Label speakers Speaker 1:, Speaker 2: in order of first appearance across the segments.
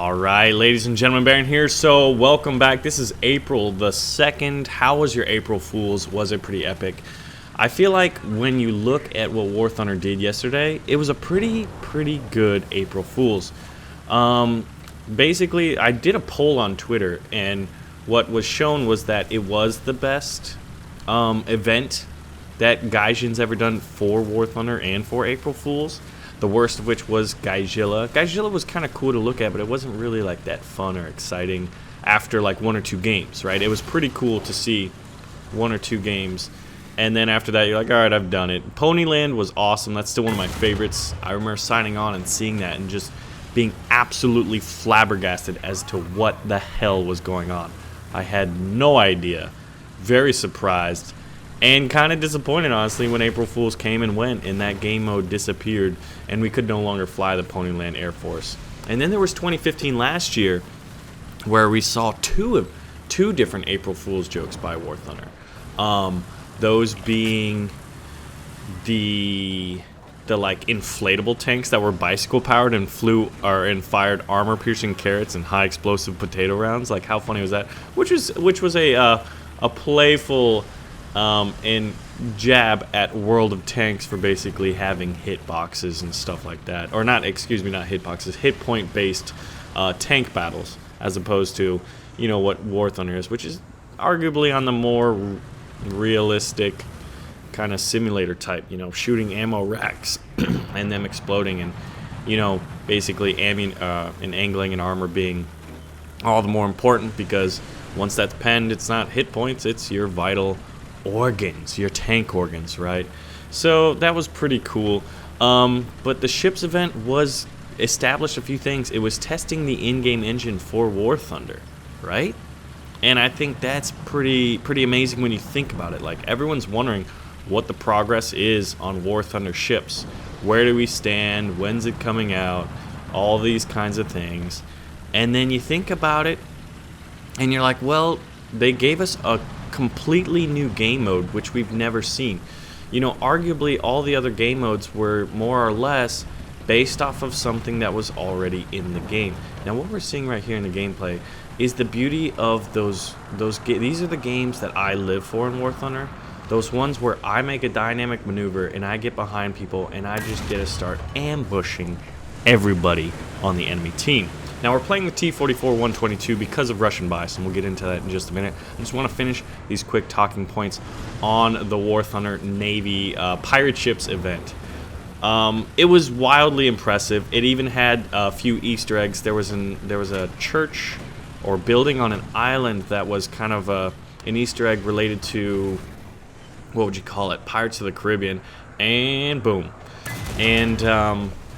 Speaker 1: Alright, ladies and gentlemen, Baron here. So, welcome back. This is April the 2nd. How was your April Fools? Was it pretty epic? I feel like when you look at what War Thunder did yesterday, it was a pretty good April Fools. Basically, I did a poll on Twitter, and what was shown was that it was the best event that Gaijin's ever done for War Thunder and for April Fools. The worst of which was Gaijilla. Gaijilla was kind of cool to look at, but it wasn't really like that fun or exciting after like one or two games, right? It was pretty cool to see one or two games, and then after that you're like, alright, I've done it. Ponyland was awesome. That's still one of my favorites. I remember signing on and seeing that and just being absolutely flabbergasted as to what the hell was going on. I had no idea. Very surprised. And kind of disappointed, honestly, when April Fools came and went and that game mode disappeared and we could no longer fly the Ponyland Air Force. And then there was 2015 last year where we saw two different April Fools jokes by War Thunder. Those being the like inflatable tanks that were bicycle powered and fired armor piercing carrots and high explosive potato rounds. Like, how funny was that? Which was a playful and jab at World of Tanks for basically having hitboxes and stuff like that, or not hitboxes, hit point based tank battles, as opposed to what War Thunder is, which is arguably on the more realistic kind of simulator type, shooting ammo racks and them exploding, and basically and angling and armor being all the more important, because once that's penned, it's not hit points, it's your vital organs, your tank organs, right? So that was pretty cool. But the ships event was established a few things. It was testing the in-game engine for War Thunder, right? And I think that's pretty amazing when you think about it. Like, everyone's wondering what the progress is on War Thunder ships. Where do we stand? When's it coming out? All these kinds of things. And then you think about it and you're like, well, they gave us a completely new game mode, which we've never seen. Arguably all the other game modes were more or less based off of something that was already in the game. Now, what we're seeing right here in the gameplay is the beauty of those these are the games that I live for in War Thunder. Those ones where I make a dynamic maneuver and I get behind people and I just get to start ambushing everybody on the enemy team. Now, we're playing the T-44-122 because of Russian bias, and we'll get into that in just a minute. I just want to finish these quick talking points on the War Thunder Navy Pirate Ships event. It was wildly impressive. It even had a few Easter eggs. There was a church or building on an island that was kind of an Easter egg related to, what would you call it, Pirates of the Caribbean, and boom. And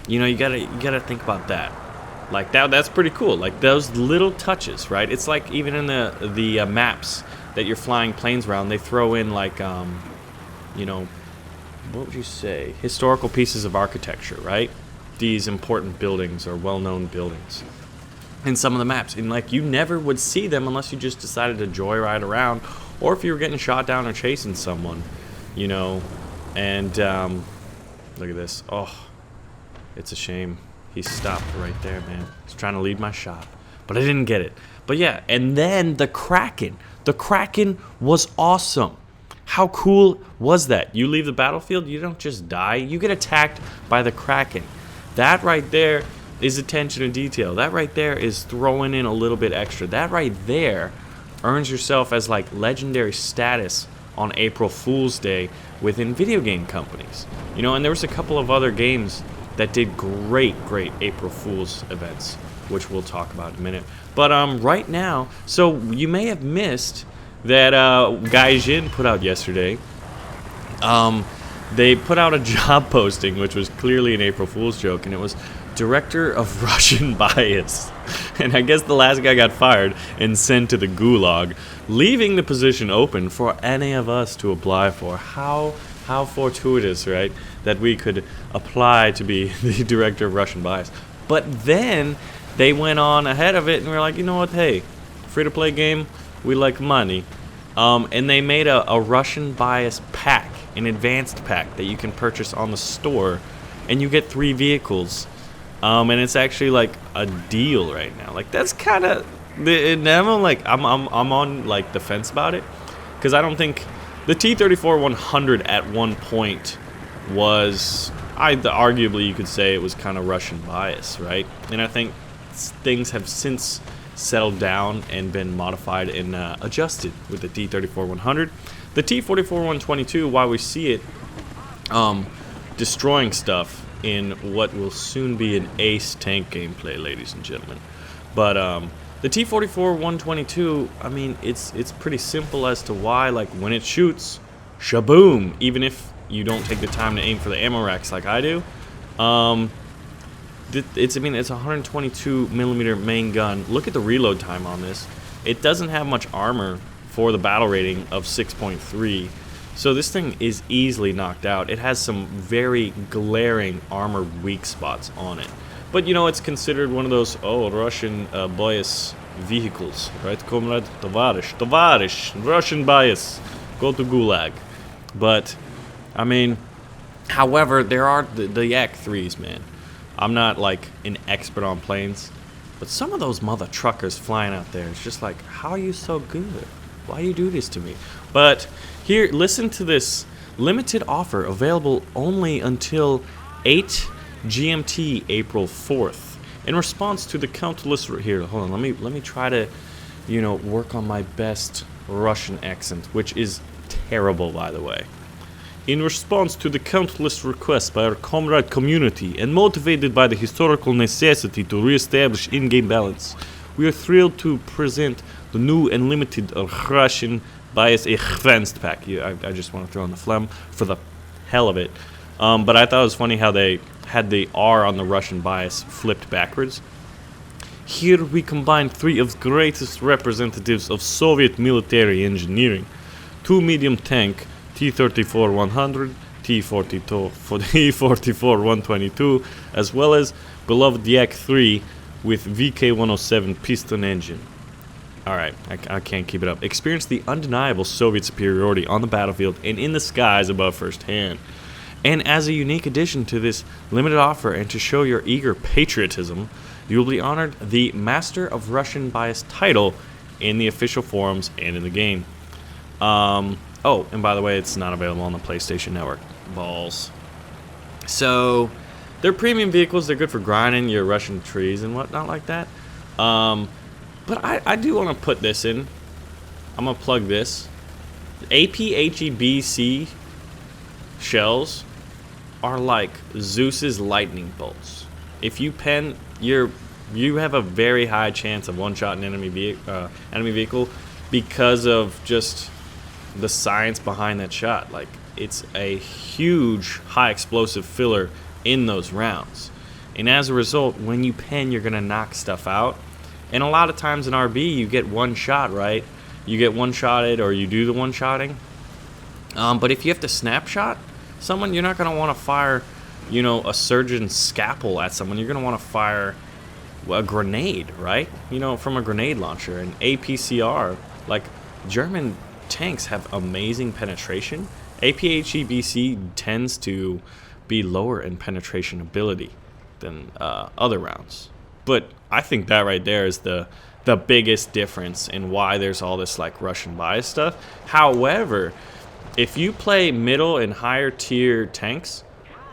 Speaker 1: you gotta think about that. Like, that's pretty cool. Like, those little touches, right? It's like even in the maps that you're flying planes around, they throw in like what would you say, historical pieces of architecture, right? These important buildings or well-known buildings in some of the maps, and like, you never would see them unless you just decided to joyride around, or if you were getting shot down or chasing someone, and look at this. Oh, it's a shame. He stopped right there, man. He's trying to lead my shot, but I didn't get it. But yeah, and then the Kraken. The Kraken was awesome. How cool was that? You leave the battlefield, you don't just die. You get attacked by the Kraken. That right there is attention to detail. That right there is throwing in a little bit extra. That right there earns yourself as like legendary status on April Fool's Day within video game companies. And there was a couple of other games that did great April Fool's events, which we'll talk about in a minute. But right now, so you may have missed that Gaijin put out yesterday. They put out a job posting, which was clearly an April Fool's joke, and it was Director of Russian Bias. And I guess the last guy got fired and sent to the gulag, leaving the position open for any of us to apply for. How fortuitous, right, that we could apply to be the Director of Russian Bias. But then they went on ahead of it and were like, you know what, hey, free-to-play game, we like money. And they made a Russian Bias pack, an advanced pack that you can purchase on the store, and you get 3 vehicles And it's actually like a deal right now. Like that's kind of, I'm on, like I'm on like the fence about it, because I don't think the T-34-100 at one point was, arguably you could say it was kind of Russian bias, right? And I think things have since settled down and been modified and adjusted with the T-34-100. The T-44-122, while we see it destroying stuff in what will soon be an ace tank gameplay, ladies and gentlemen, but the T-44-122, I mean, it's pretty simple as to why. Like when it shoots, shaboom! Even if you don't take the time to aim for the ammo racks like I do, it's a 122mm main gun. Look at the reload time on this. It doesn't have much armor for the battle rating of 6.3, so this thing is easily knocked out. It has some very glaring armor weak spots on it. But, you know, it's considered one of those, Russian bias vehicles, right? Comrade, Tovarish, Russian bias, go to Gulag. But, I mean, however, there are the Yak 3s, man. I'm not, like, an expert on planes, but some of those mother truckers flying out there, it's just like, how are you so good? Why you do this to me? But, here, listen to this limited offer available only until 8 GMT April 4th. In response to the countless here, hold on, let me try to, you know, work on my best Russian accent, which is terrible, by the way. In response to the countless requests by our comrade community and motivated by the historical necessity to re-establish in-game balance, we are thrilled to present the new and limited Russian bias advanced pack. I just want to throw in the phlegm for the hell of it. But I thought it was funny how they had the R on the Russian bias flipped backwards. Here we combine three of the greatest representatives of Soviet military engineering. Two medium tank T-34-100, T-44-122, as well as beloved Yak-3 with VK-107 piston engine. Alright, I can't keep it up. Experience the undeniable Soviet superiority on the battlefield and in the skies above firsthand. And as a unique addition to this limited offer and to show your eager patriotism, you will be honored the Master of Russian Bias title in the official forums and in the game. Oh, and by the way, it's not available on the PlayStation Network. Balls. So, they're premium vehicles. They're good for grinding your Russian trees and whatnot like that. But I do want to put this in. I'm going to plug this. APHEBC shells are like Zeus's lightning bolts. If you pen, you have a very high chance of one-shot an enemy vehicle because of just the science behind that shot. Like, it's a huge high explosive filler in those rounds, and as a result, when you pen, you're gonna knock stuff out. And a lot of times in RB, you get one shot, right? You get one-shotted, or you do the one-shotting. But if you have to snapshot someone, you're not going to want to fire, you know, a surgeon's scalpel at someone. You're going to want to fire a grenade, right? You know, from a grenade launcher. And APCR, like, German tanks have amazing penetration. APHEBC tends to be lower in penetration ability than other rounds. But I think that right there is the biggest difference in why there's all this, like, Russian bias stuff. However, if you play middle and higher tier tanks,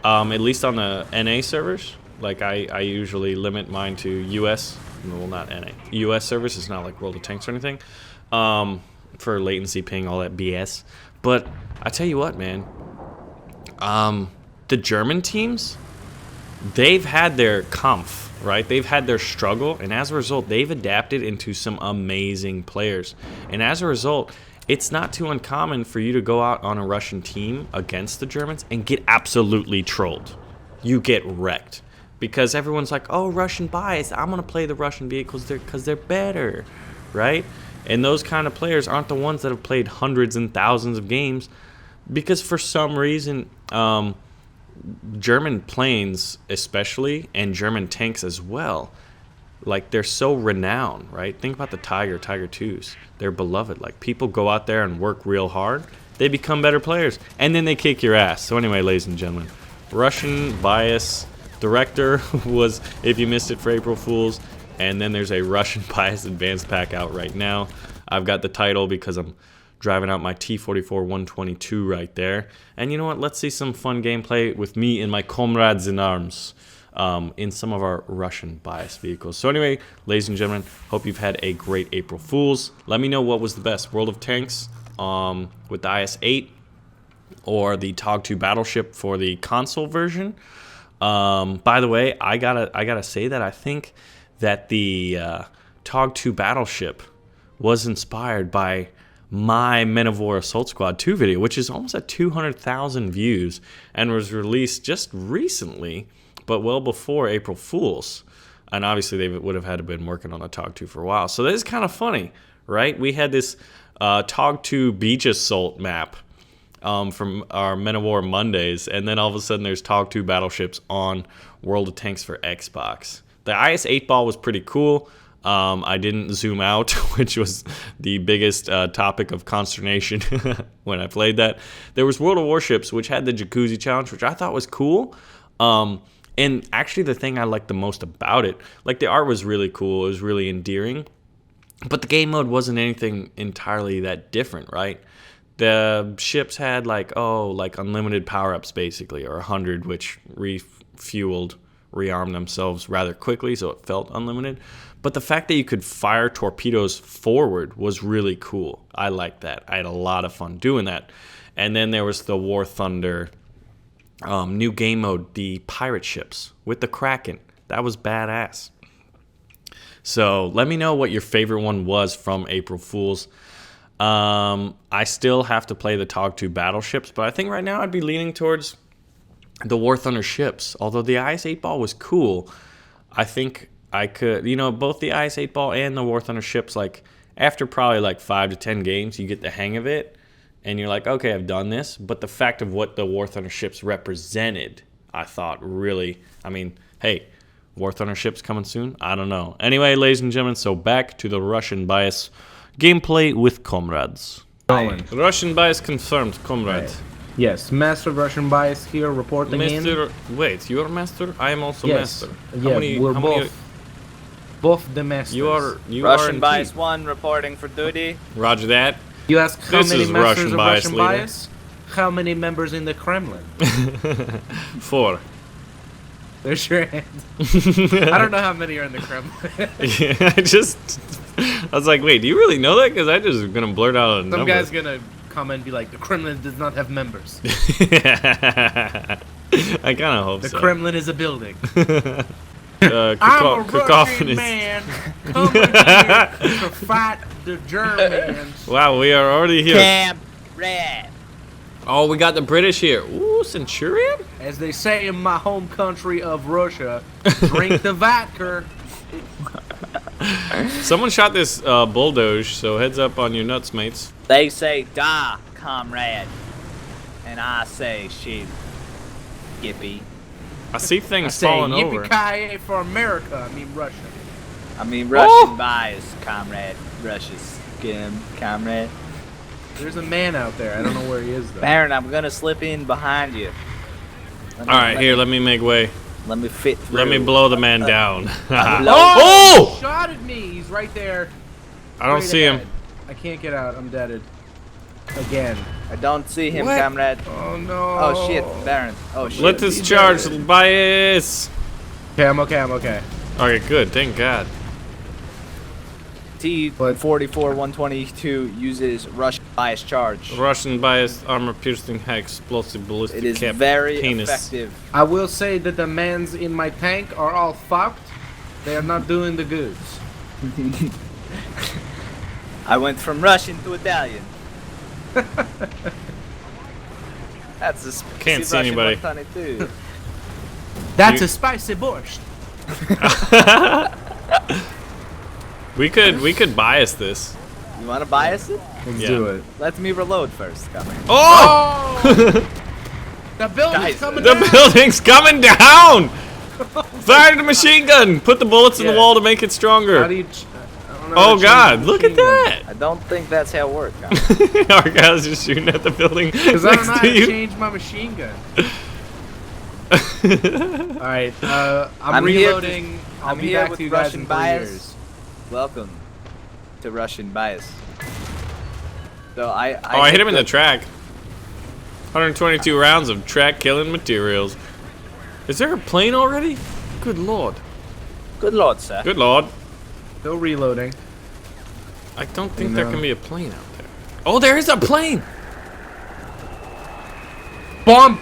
Speaker 1: at least on the NA servers, like I usually limit mine to US, well, not NA, US servers. It's not like World of Tanks or anything, for latency, ping, all that BS. But I tell you what, man, the German teams, they've had their Kampf, right? They've had their struggle, and as a result, they've adapted into some amazing players. And as a result, it's not too uncommon for you to go out on a Russian team against the Germans and get absolutely trolled. You get wrecked. Because everyone's like, oh, Russian bias, I'm going to play the Russian vehicles because they're better, right? And those kind of players aren't the ones that have played hundreds and thousands of games, because for some reason, German planes especially, and German tanks as well, like, they're so renowned, right? Think about the Tiger 2s. They're beloved. Like, people go out there and work real hard. They become better players, and then they kick your ass. So anyway, ladies and gentlemen, Russian bias Director was If You Missed It for April Fools. And then there's a Russian Bias Advanced Pack out right now. I've got the title because I'm driving out my T-44 122 right there. And you know what? Let's see some fun gameplay with me and my comrades in arms in some of our Russian Bias vehicles. So anyway, ladies and gentlemen, hope you've had a great April Fools. Let me know what was the best, World of Tanks with the IS-8 or the TOG-2 Battleship for the console version. By the way, I gotta say that I think that the TOG-2 Battleship was inspired by my Men of War Assault Squad 2 video, which is almost at 200,000 views and was released just recently, but well before April Fools. And obviously they would have had to been working on the TOG-2 for a while. So that is kind of funny, right? We had this TOG-2 Beach Assault map from our Men of War Mondays, and then all of a sudden there's TOG-2 battleships on World of Tanks for Xbox. The IS-8 ball was pretty cool. I didn't zoom out, which was the biggest topic of consternation when I played that. There was World of Warships, which had the Jacuzzi Challenge, which I thought was cool. And actually the thing I liked the most about it, like the art was really cool, it was really endearing, but the game mode wasn't anything entirely that different, right? The ships had like unlimited power-ups basically, or 100, which refueled, rearmed themselves rather quickly, so it felt unlimited. But the fact that you could fire torpedoes forward was really cool. I liked that. I had a lot of fun doing that. And then there was the War Thunder new game mode, the pirate ships with the Kraken. That was badass. So let me know what your favorite one was from April Fools. I still have to play the TOG-2 battleships, but I think right now I'd be leaning towards the War Thunder ships. Although the IS-8 ball was cool, I think I could, both the IS-8 ball and the War Thunder ships, like after probably like 5 to 10 games, you get the hang of it. And you're like, okay, I've done this. But the fact of what the War Thunder ships represented, I thought really, hey, War Thunder ships coming soon? I don't know. Anyway, ladies and gentlemen, so back to the Russian Bias gameplay with comrades. Russian Bias confirmed, comrade.
Speaker 2: Yes, Master Russian Bias here reporting
Speaker 1: in. Wait, you're Master? I am also
Speaker 2: yes.
Speaker 1: Master.
Speaker 2: Yeah, we're both the Masters.
Speaker 1: You
Speaker 3: Russian
Speaker 1: are
Speaker 3: Bias 1 reporting for duty.
Speaker 1: Roger that.
Speaker 2: You ask how
Speaker 1: This
Speaker 2: many
Speaker 1: is
Speaker 2: Masters
Speaker 1: Russian
Speaker 2: of
Speaker 1: Bias
Speaker 2: Russian
Speaker 1: leader.
Speaker 2: Bias? How many members in the Kremlin?
Speaker 1: 4.
Speaker 2: There's your hand. I don't know how many are in the Kremlin.
Speaker 1: Yeah, I was like, wait, do you really know that? Because I just was going to blurt out a number.
Speaker 2: Some guy's going to comment and be like, the Kremlin does not have members.
Speaker 1: I kind of hope
Speaker 2: the
Speaker 1: so.
Speaker 2: The Kremlin is a building.
Speaker 1: I'm
Speaker 2: a Russian man coming here to fight the Germans.
Speaker 1: Wow, we are already here.
Speaker 3: Red.
Speaker 1: Oh, we got the British here. Ooh, Centurion?
Speaker 2: As they say in my home country of Russia, drink the vodka.
Speaker 1: Someone shot this bulldoge, so heads up on your nuts, mates.
Speaker 3: They say, da, comrade. And I say, sheep. Yippee.
Speaker 1: I see things
Speaker 2: I say,
Speaker 1: falling over.
Speaker 2: Yippee-ki-yay for America. I mean Russia.
Speaker 3: Russian Bias, comrade. Russia's comrade.
Speaker 2: There's a man out there. I don't know where he is, though.
Speaker 3: Baron, I'm going to slip in behind you.
Speaker 1: Alright, let me make way.
Speaker 3: Let me fit through.
Speaker 1: Let me blow the man down.
Speaker 2: Oh! He shot at me. He's right there.
Speaker 1: I don't see him.
Speaker 2: I can't get out. I'm deaded. Again.
Speaker 3: I don't see him,
Speaker 1: What?
Speaker 3: comrade.
Speaker 2: Oh, no.
Speaker 3: Oh, shit, Baron. Oh, shit.
Speaker 1: Let this charge, Bias.
Speaker 2: Okay, I'm okay. I'm okay.
Speaker 1: Okay, good. Thank God.
Speaker 3: T-44 122 uses Russian Bias charge.
Speaker 1: Russian Bias armor-piercing high explosive ballistic
Speaker 3: It is
Speaker 1: cap
Speaker 3: very
Speaker 1: penis.
Speaker 3: effective.
Speaker 2: I will say that the mans in my tank are all fucked. They are not doing the goods.
Speaker 3: I went from Russian to Italian. That's a spicy
Speaker 1: Can't see
Speaker 3: Russian
Speaker 1: anybody.
Speaker 3: 122.
Speaker 2: That's a spicy borscht.
Speaker 1: We could bias this.
Speaker 3: You want to bias it?
Speaker 2: Let's
Speaker 1: Yeah.
Speaker 2: do it.
Speaker 3: Let me reload first. Come here.
Speaker 1: Oh!
Speaker 2: The building's
Speaker 3: Guys,
Speaker 2: coming
Speaker 1: The
Speaker 2: down.
Speaker 1: building's coming down! Fire the machine gun! Put the bullets in the
Speaker 2: Yeah.
Speaker 1: wall to make it
Speaker 2: How
Speaker 1: stronger.
Speaker 2: do you I don't know how
Speaker 1: Oh
Speaker 2: to
Speaker 1: God,
Speaker 2: change the
Speaker 1: look at
Speaker 2: machine gun.
Speaker 1: that!
Speaker 3: I don't think that's how it works.
Speaker 1: Our guys just shooting at the building
Speaker 2: Because I don't
Speaker 1: next
Speaker 2: know how
Speaker 1: to
Speaker 2: to
Speaker 1: you.
Speaker 2: change my machine gun. All right, I'm reloading. I'll be
Speaker 3: here
Speaker 2: back
Speaker 3: with
Speaker 2: to you guys
Speaker 3: Russian
Speaker 2: in 3
Speaker 3: bias.
Speaker 2: years.
Speaker 3: Welcome to Russian bias. So
Speaker 1: I hit him in the track. 122 rounds of track killing materials. Is there a plane already? Good lord.
Speaker 3: Good lord, sir.
Speaker 1: Good lord.
Speaker 2: Still reloading.
Speaker 1: I don't think there can be a plane out there. Oh, there is a plane!
Speaker 2: Bomb!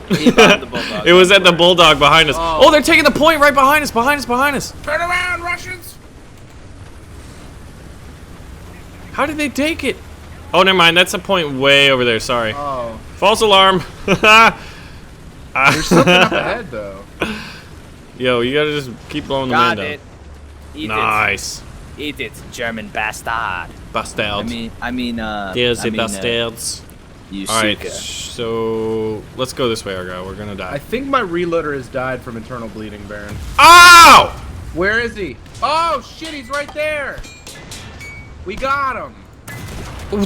Speaker 3: He bombed the bulldog.
Speaker 1: It was at the bulldog behind us.
Speaker 2: Oh.
Speaker 1: Oh, they're taking the point right behind us, behind us.
Speaker 2: Turn around, Russians!
Speaker 1: How did they take it? Oh, never mind. That's a point way over there. Sorry.
Speaker 2: Oh.
Speaker 1: False alarm.
Speaker 2: There's something up ahead, though.
Speaker 1: Yo, you gotta just keep blowing the
Speaker 3: Got
Speaker 1: wind
Speaker 3: it.
Speaker 1: out.
Speaker 3: Eat
Speaker 1: Nice.
Speaker 3: it. Eat it, German bastard.
Speaker 1: Bastard. There's
Speaker 3: I
Speaker 1: the
Speaker 3: mean,
Speaker 1: bastards.
Speaker 3: You
Speaker 1: Alright,
Speaker 3: suka.
Speaker 1: so let's go this way, Argyle. We're gonna
Speaker 2: I
Speaker 1: die.
Speaker 2: think my reloader has died from internal bleeding, Baron.
Speaker 1: Ow!
Speaker 2: Where is he? Oh, shit, he's right there! We got him!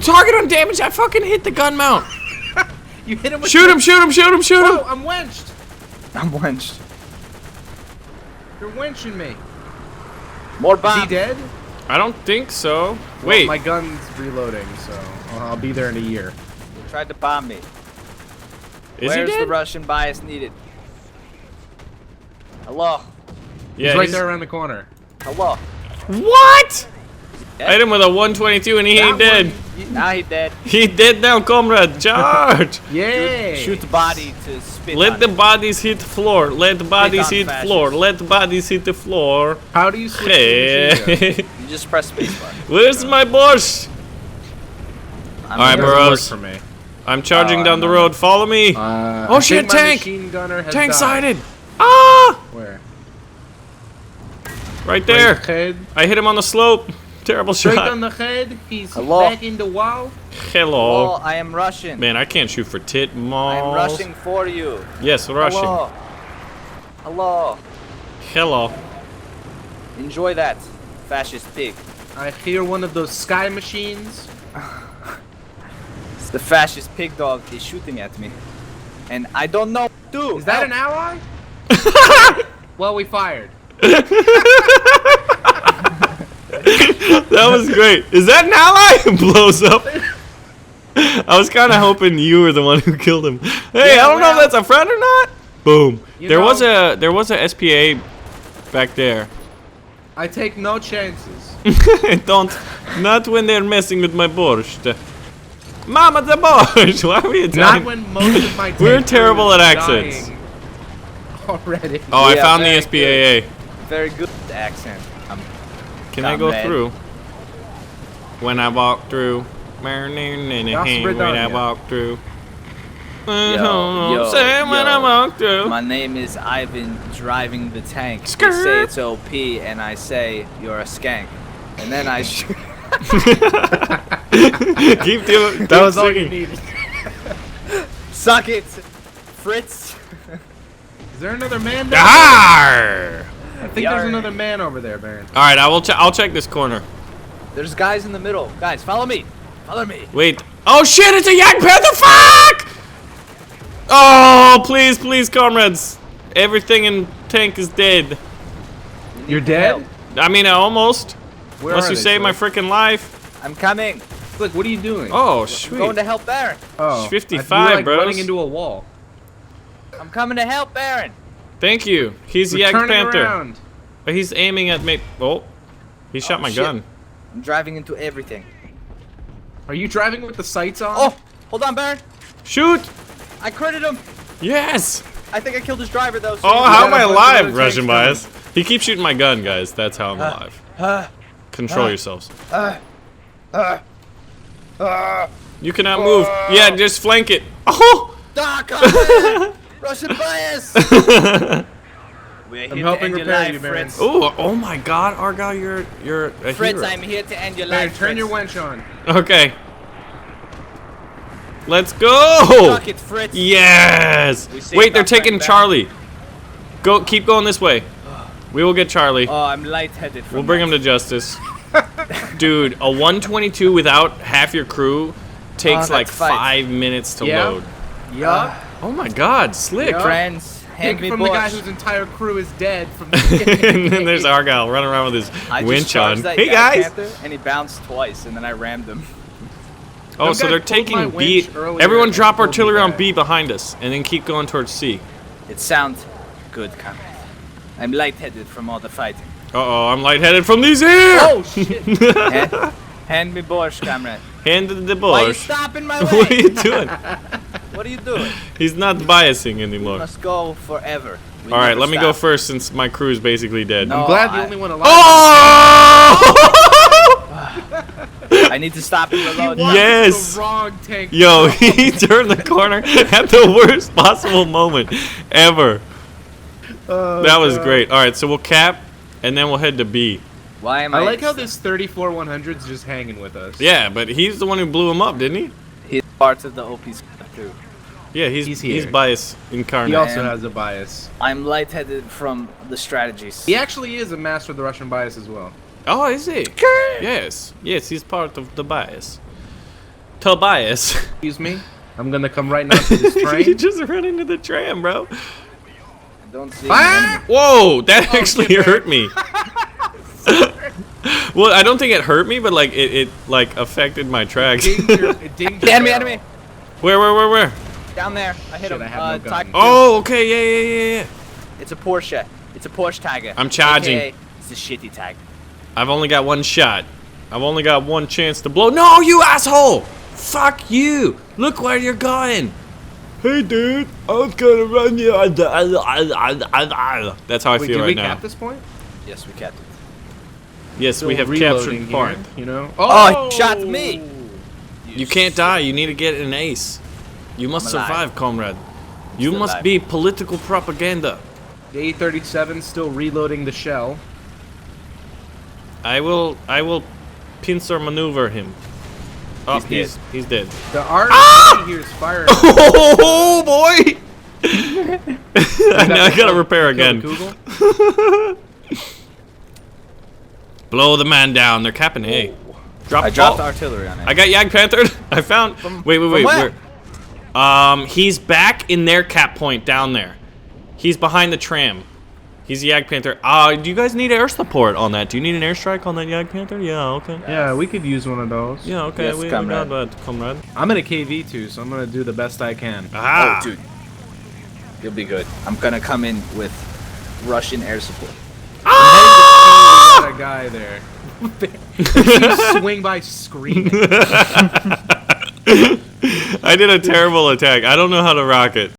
Speaker 1: Target on damage. I fucking hit the gun mount.
Speaker 2: You hit him with
Speaker 1: Shoot him, shoot him, shoot him, shoot him.
Speaker 2: Oh, I'm wenched!
Speaker 3: I'm wenched.
Speaker 2: You're wenching me.
Speaker 3: More
Speaker 2: Is he
Speaker 3: bomb.
Speaker 2: dead?
Speaker 1: I don't think so.
Speaker 2: Well,
Speaker 1: Wait.
Speaker 2: my gun's reloading, so I'll be there in a year.
Speaker 3: Tried to bomb me.
Speaker 1: Is
Speaker 3: Where's
Speaker 1: he
Speaker 3: the
Speaker 1: dead?
Speaker 3: Russian bias needed? Hello?
Speaker 1: Yeah,
Speaker 2: He's right there around the corner.
Speaker 3: Hello?
Speaker 1: What?
Speaker 3: Dead?
Speaker 1: I hit him with a 122 and he ain't
Speaker 2: That
Speaker 1: dead.
Speaker 2: one-
Speaker 3: Now he dead.
Speaker 1: He dead now, comrade. Charge!
Speaker 2: Yeah!
Speaker 3: Shoot the body to spit
Speaker 1: Let
Speaker 3: on
Speaker 1: the
Speaker 3: it.
Speaker 1: bodies hit the floor. Let the bodies
Speaker 3: on
Speaker 1: hit the
Speaker 3: fascists.
Speaker 1: floor. Let the bodies hit the floor.
Speaker 2: How do you switch to the machine gun?
Speaker 1: Hey.
Speaker 3: You just press spacebar.
Speaker 1: Where's my boss?
Speaker 3: I'm
Speaker 1: Alright,
Speaker 2: It
Speaker 3: here.
Speaker 2: doesn't work
Speaker 1: bros.
Speaker 2: for me.
Speaker 1: I'm charging
Speaker 3: Oh,
Speaker 1: down
Speaker 3: I'm
Speaker 1: the
Speaker 3: not-
Speaker 1: road. Follow me.
Speaker 2: I
Speaker 1: Oh, shit,
Speaker 2: think my
Speaker 1: tank!
Speaker 2: machine gunner has
Speaker 1: Tank
Speaker 2: died.
Speaker 1: sighted. Ah!
Speaker 2: Where?
Speaker 1: Right there.
Speaker 2: Right head.
Speaker 1: I hit him on the slope. Terrible
Speaker 2: Straight
Speaker 1: shot.
Speaker 2: on the head. He's
Speaker 3: Hello?
Speaker 2: back in the wall.
Speaker 1: Hello.
Speaker 3: Oh, I am Russian.
Speaker 1: Man, I can't shoot for tit
Speaker 3: I am
Speaker 1: malls.
Speaker 3: rushing for you.
Speaker 1: Yes, rushing.
Speaker 3: Hello. Hello.
Speaker 1: Hello.
Speaker 3: Enjoy that, fascist pig.
Speaker 2: I hear one of those sky machines.
Speaker 3: The fascist pig dog is shooting at me. And I don't know what to do.
Speaker 2: Is that
Speaker 3: Help.
Speaker 2: an ally? Well, we fired.
Speaker 1: That was great. Is that an ally? Blows up. I was kind of hoping you were the one who killed him. Hey,
Speaker 2: Yeah,
Speaker 1: I don't know if
Speaker 2: well-
Speaker 1: that's a friend or not. Boom.
Speaker 2: You
Speaker 1: There was
Speaker 2: know-
Speaker 1: a SPA back there.
Speaker 2: I take no chances.
Speaker 1: Don't. Not when they're messing with my borscht. Mama, the borscht. Why are we
Speaker 2: Not
Speaker 1: Italian?
Speaker 2: when most of my
Speaker 1: We're
Speaker 2: tank
Speaker 1: terrible
Speaker 2: crew
Speaker 1: at
Speaker 2: is
Speaker 1: accents.
Speaker 2: dying already.
Speaker 1: Oh, I
Speaker 3: Yeah,
Speaker 1: found the
Speaker 3: very
Speaker 1: SPAA.
Speaker 3: Very good accent.
Speaker 1: Can I go
Speaker 3: Comrade.
Speaker 1: through? When I walk through. When I
Speaker 2: Britannia.
Speaker 1: walk through.
Speaker 3: yo,
Speaker 1: Say when I
Speaker 3: yo.
Speaker 1: walk through.
Speaker 3: My name is Ivan, driving the tank. You
Speaker 1: Skirt.
Speaker 3: say it's OP, and I say you're a skank. And then I shoot.
Speaker 1: Keep doing.
Speaker 2: That was all you
Speaker 1: singing.
Speaker 2: needed.
Speaker 3: Suck it, Fritz.
Speaker 2: Is there another man down
Speaker 1: Arr!
Speaker 2: there? I think there's another man over there, Baron.
Speaker 1: All right, I will. I'll check this corner.
Speaker 3: There's guys in the middle. Guys, follow me. Follow me.
Speaker 1: Wait. Oh shit! It's a Yak Panther. Fuck! Oh, please, please, comrades. Everything in tank is dead.
Speaker 2: You're dead?
Speaker 1: I mean, almost.
Speaker 2: Where
Speaker 1: Unless
Speaker 2: are
Speaker 1: you
Speaker 2: they,
Speaker 1: save my
Speaker 2: Slick?
Speaker 1: freaking life.
Speaker 3: I'm coming.
Speaker 2: Look, what are you doing?
Speaker 1: Oh,
Speaker 3: I'm
Speaker 1: sweet.
Speaker 3: going to help Baron.
Speaker 2: Oh,
Speaker 1: 55,
Speaker 2: you're like
Speaker 1: bros.
Speaker 2: running into a wall.
Speaker 3: I'm coming to help Baron.
Speaker 1: Thank you. He's the
Speaker 2: We're
Speaker 1: Yak
Speaker 2: turning
Speaker 1: Panther.
Speaker 2: around.
Speaker 1: But he's aiming at me. Oh, he shot my
Speaker 3: shit.
Speaker 1: gun.
Speaker 3: I'm driving into everything.
Speaker 2: Are you driving with the sights on?
Speaker 3: Oh, hold on, Baron.
Speaker 1: Shoot!
Speaker 3: I critted him.
Speaker 1: Yes!
Speaker 3: I think I killed his driver though. So
Speaker 1: Oh,
Speaker 2: got
Speaker 1: how
Speaker 2: a
Speaker 1: am I
Speaker 2: bunch of
Speaker 1: alive,
Speaker 2: other
Speaker 1: Russian
Speaker 2: tanks
Speaker 1: bias? He keeps shooting my gun, guys. That's how I'm alive. Control yourselves. You cannot move. Yeah, just flank it. Oh!
Speaker 3: Doc, I'm Russian bias. We're here
Speaker 2: I'm
Speaker 3: to
Speaker 2: helping
Speaker 3: end your
Speaker 2: repair
Speaker 3: life,
Speaker 2: you, Baron.
Speaker 3: Fritz.
Speaker 1: Oh my God, Argyle, you're a
Speaker 3: Fritz,
Speaker 1: hero.
Speaker 3: I'm here to end your
Speaker 2: Baron,
Speaker 3: life.
Speaker 2: turn
Speaker 3: Fritz.
Speaker 2: your wench on.
Speaker 1: Okay. Let's go!
Speaker 3: Suck it, Fritz.
Speaker 1: Yes!
Speaker 3: We saved
Speaker 1: Wait, they're
Speaker 3: our friend
Speaker 1: taking
Speaker 3: back.
Speaker 1: Charlie. Go, keep going this way. We will get Charlie.
Speaker 3: Oh, I'm lightheaded. From
Speaker 1: We'll bring him to justice. Dude, a 122 without half your crew takes
Speaker 3: Oh,
Speaker 1: like
Speaker 3: that's fight.
Speaker 1: 5 minutes to
Speaker 2: Yeah.
Speaker 1: load.
Speaker 2: Yup.
Speaker 1: Oh my God, slick.
Speaker 2: Yeah.
Speaker 3: Friends, hand
Speaker 2: Take
Speaker 3: me
Speaker 2: from the guy
Speaker 3: bush.
Speaker 2: whose entire crew is dead from the
Speaker 1: And then there's Argyle running around with his
Speaker 3: I just
Speaker 1: winch on.
Speaker 3: charged that
Speaker 1: Hey
Speaker 3: guy
Speaker 1: guys!
Speaker 3: Panther, and he bounced twice, and then I rammed him.
Speaker 1: Oh,
Speaker 2: Some
Speaker 1: so
Speaker 2: guy
Speaker 1: they're
Speaker 2: pulled my
Speaker 1: taking B.
Speaker 2: winch earlier
Speaker 1: Everyone
Speaker 2: and
Speaker 1: drop
Speaker 2: pulled me
Speaker 1: artillery on
Speaker 2: back.
Speaker 1: B behind us, and then keep going towards C.
Speaker 3: It sounds good, comrade. I'm lightheaded from all the fighting.
Speaker 1: Uh-oh, I'm lightheaded from these here!
Speaker 2: Oh shit!
Speaker 3: Hand me borscht, comrade.
Speaker 1: Hand the
Speaker 3: Why are you
Speaker 1: borscht.
Speaker 3: stopping my way?
Speaker 1: What are you doing?
Speaker 3: What are you doing?
Speaker 1: He's not biasing
Speaker 3: We
Speaker 1: anymore.
Speaker 3: must go forever. We
Speaker 1: All right,
Speaker 3: never
Speaker 1: let me go
Speaker 3: stop.
Speaker 1: first since my crew is basically dead.
Speaker 3: No.
Speaker 2: I'm glad the
Speaker 3: I-
Speaker 2: only one alive.
Speaker 1: Oh!
Speaker 3: I need to stop and reload.
Speaker 2: Walked
Speaker 1: Yes.
Speaker 2: The wrong tank.
Speaker 1: Yo, he turned the corner at the worst possible moment ever.
Speaker 2: Oh,
Speaker 1: That was
Speaker 2: God.
Speaker 1: great. All right, so we'll cap, and then we'll head to B.
Speaker 3: Why am I?
Speaker 2: I like how this 34-100's just hanging with us.
Speaker 1: Yeah, but he's the one who blew him up, didn't he?
Speaker 3: He's part of the OP squad too.
Speaker 1: Yeah, he's
Speaker 2: He's here.
Speaker 1: bias
Speaker 2: He
Speaker 1: incarnate.
Speaker 2: also
Speaker 3: Man.
Speaker 2: has a bias.
Speaker 3: I'm lightheaded from the strategies.
Speaker 2: He actually is a master of the Russian bias as well.
Speaker 1: Oh, is he? Yes, yes, he's part of the bias. Tobias.
Speaker 2: Excuse me. I'm gonna come right now to this
Speaker 1: You
Speaker 2: train.
Speaker 1: just ran into the tram, bro.
Speaker 3: Don't see.
Speaker 2: Ah!
Speaker 1: Whoa, that actually
Speaker 2: shit,
Speaker 1: hurt me. Well, I don't think it hurt me, but like it like affected my tracks.
Speaker 2: Danger, danger.
Speaker 3: Enemy, enemy.
Speaker 1: Where?
Speaker 3: Down there. I hit
Speaker 2: Shit,
Speaker 3: him.
Speaker 2: I have no gun.
Speaker 3: Tiger.
Speaker 1: Oh, okay, yeah.
Speaker 3: It's a Porsche. It's a Porsche Tiger.
Speaker 1: I'm charging.
Speaker 3: AKA, it's a shitty Tiger.
Speaker 1: I've only got one shot. I've only got one chance to blow. No, you asshole! Fuck you! Look where you're going. Hey, dude, I was gonna run you. That's how I
Speaker 2: Wait,
Speaker 1: feel
Speaker 2: did
Speaker 1: right
Speaker 2: we
Speaker 1: now.
Speaker 2: cap this point?
Speaker 3: Yes, we kept it.
Speaker 1: Yes, we
Speaker 2: Still
Speaker 1: have
Speaker 2: reloading
Speaker 1: captured point.
Speaker 2: here, you know?
Speaker 3: Oh, he shot me.
Speaker 1: You can't die. You need to get an ace. You must
Speaker 3: I'm alive.
Speaker 1: survive, comrade. You
Speaker 3: Still
Speaker 1: must
Speaker 3: alive.
Speaker 1: be political propaganda.
Speaker 2: The A-37 still reloading the shell.
Speaker 1: I will pincer maneuver him. Oh,
Speaker 3: He's
Speaker 1: he's dead.
Speaker 2: The RC here is firing.
Speaker 1: Oh boy! I gotta repair again.
Speaker 2: Kill the Kugel.
Speaker 1: Blow the man down. They're capping A. Drop.
Speaker 3: I dropped
Speaker 1: oh,
Speaker 3: artillery on it.
Speaker 1: I got Yag Panthered. I found. Wait.
Speaker 3: from where?
Speaker 1: He's back in their cap point down there. He's behind the tram. He's a Yag Panther. Do you guys need air support on that? Do you need an airstrike on that Yag Panther? Yeah. Okay.
Speaker 2: Yeah, we could use one of those.
Speaker 1: Yeah. Okay.
Speaker 3: Yes,
Speaker 1: we
Speaker 3: comrade.
Speaker 1: got that, comrade.
Speaker 2: I'm in a KV too, so I'm gonna do the best I can.
Speaker 1: Ah.
Speaker 3: Oh, dude. You'll be good. I'm gonna come in with Russian air support.
Speaker 2: I'm heading to Got a guy there. You swing by screaming.
Speaker 1: I did a terrible attack. I don't know how to rocket.